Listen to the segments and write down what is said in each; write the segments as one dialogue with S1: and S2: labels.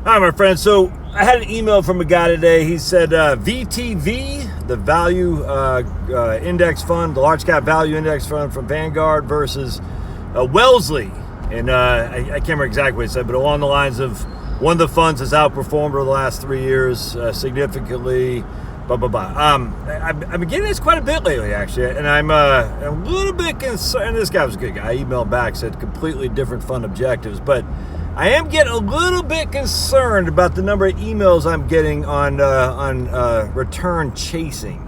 S1: Hi, my friend. So I had an email from a guy today. He said VTV, the value index fund, the large cap value index fund from Vanguard versus Wellesley. And I can't remember exactly what he said, but along the lines of one of the funds has outperformed over the last 3 years significantly. Blah, blah, blah. I've been getting this quite a bit lately, actually, and I'm a little bit concerned. This guy was a good guy. I emailed back, said completely different fund objectives, but I am getting a little bit concerned about the number of emails I'm getting on return chasing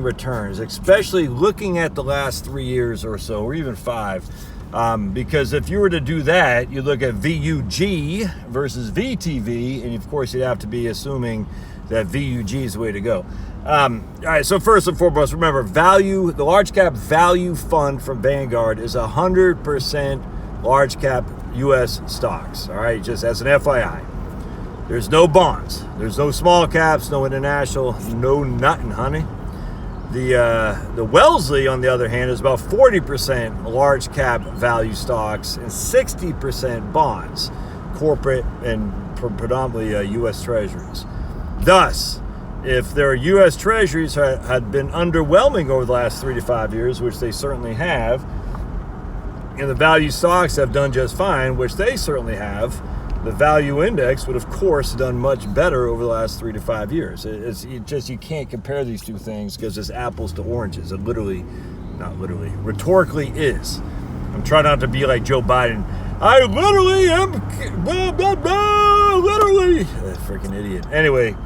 S1: returns, especially looking at the last 3 years or so, or even 5. Because if you were to do that, you look at VUG versus VTV, and of course you'd have to be assuming that VUG is the way to go. All right, so first and foremost, remember, the large cap value fund from Vanguard is 100% large cap U.S. stocks. All right, just as an FYI. There's no bonds. There's no small caps, no international, no nothing, honey. The Wellesley, on the other hand, is about 40% large cap value stocks and 60% bonds, corporate and predominantly U.S. Treasuries. Thus, if their U.S. Treasuries had been underwhelming over the last 3 to 5 years, which they certainly have, and the value stocks have done just fine, which they certainly have, the value index would, of course, done much better over the last 3 to 5 years. You can't compare these two things because it's apples to oranges. It rhetorically is. I'm trying not to be like Joe Biden. I literally am, blah, blah, blah, literally. Freaking idiot. Anyway,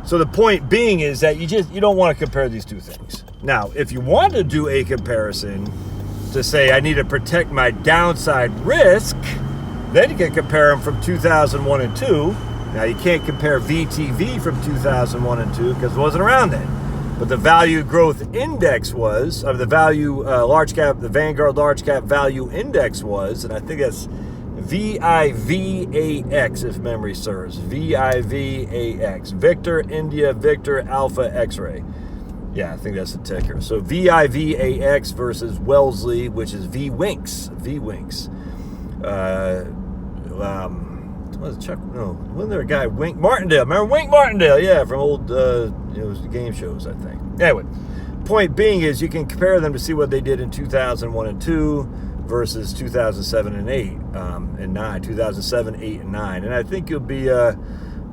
S1: so the point being is that you don't want to compare these two things. Now, if you want to do a comparison to say I need to protect my downside risk, then you can compare them from 2001 and 2. Now, you can't compare VTV from 2001 and 2 because it wasn't around then. But the value growth index was, of the value the Vanguard large cap value index was, and I think that's VIVAX if memory serves. VIVAX. Victor, India, Victor, Alpha, X-ray. Yeah, I think that's the ticker. So VIVAX versus Wellesley, which is VWINX. VWINX. Wasn't there a guy, Wink Martindale? Remember Wink Martindale? Yeah, from old game shows, I think. Anyway, point being is you can compare them to see what they did in 2001 and 2 versus 2007 and 8 and 9, 2007, 8, and 9. And I think you'll be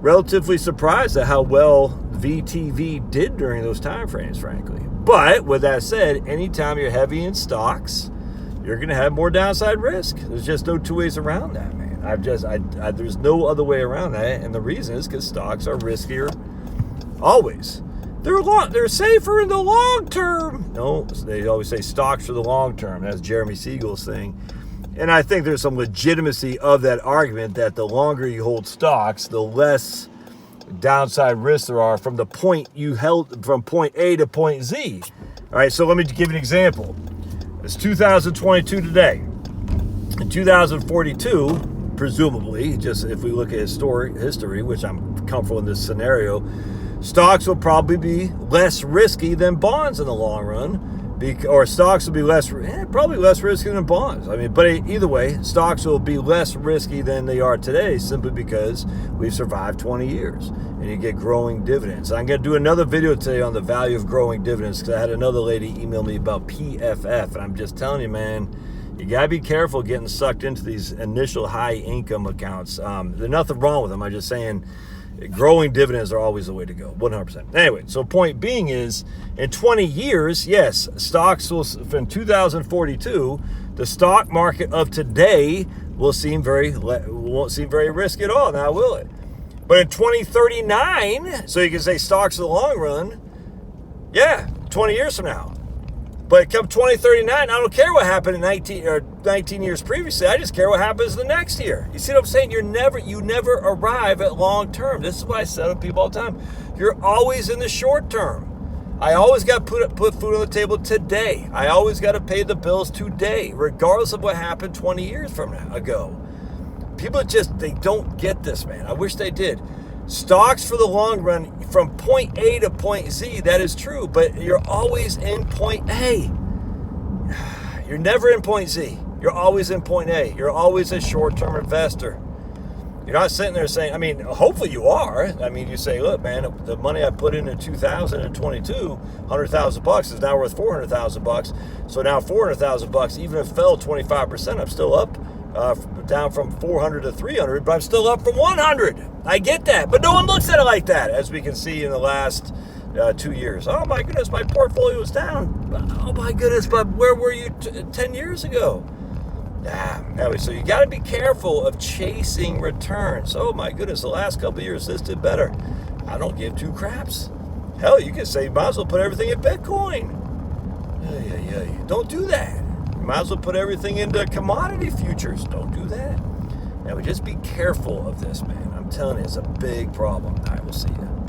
S1: relatively surprised at how well VTV did during those time frames, frankly. But with that said, anytime you're heavy in stocks, you're going to have more downside risk. There's just no two ways around that, man. There's no other way around that, and the reason is because stocks are riskier always. They're safer in the long term. No, they always say stocks for the long term. That's Jeremy Siegel's thing. And I think there's some legitimacy of that argument that the longer you hold stocks, the less downside risks there are from the point you held from point A to point Z. All right, so let me give you an example. It's 2022 today. In 2042, presumably, just if we look at history, which I'm comfortable in this scenario, stocks will probably be less risky than bonds in the long run, or stocks will be probably less risky than bonds. I mean, but either way, stocks will be less risky than they are today simply because we've survived 20 years and you get growing dividends. I'm going to do another video today on the value of growing dividends because I had another lady email me about PFF, and I'm just telling you, man, you got to be careful getting sucked into these initial high income accounts. There's nothing wrong with them. I'm just saying growing dividends are always the way to go, 100%. Anyway, so point being is, in 20 years, yes, stocks will, from 2042, the stock market of today won't seem very risky at all, now will it? But in 2039, so you can say stocks in the long run, yeah, 20 years from now. But come 2039, I don't care what happened in 19 years previously. I just care what happens the next year. You see what I'm saying? You never arrive at long term. This is why I say to people all the time. You're always in the short term. I always got to put food on the table today. I always got to pay the bills today, regardless of what happened 20 years from ago. People they don't get this, man. I wish they did. Stocks for the long run, from point A to point Z, that is true, but you're always in point A. You're never in point Z. You're always in point A. You're always a short-term investor. You're not sitting there saying, I mean, hopefully you are. I mean, you say, look, man, the money I put in 2022, $100,000 is now worth $400,000. So now $400,000, even if it fell 25%, I'm still up, down from 400 to 300, but I'm still up from 100. I get that, but no one looks at it like that, as we can see in the last 2 years. Oh my goodness, my portfolio was down. Oh my goodness, but where were you 10 years ago? Anyway, so you got to be careful of chasing returns. Oh my goodness, the last couple of years this did better. I don't give two craps. Hell, you can say you might as well put everything in Bitcoin. Yeah. Don't do that. You might as well put everything into commodity futures. Don't do that. Now, just be careful of this, man. I'm telling you, it's a big problem. All right, we'll see you.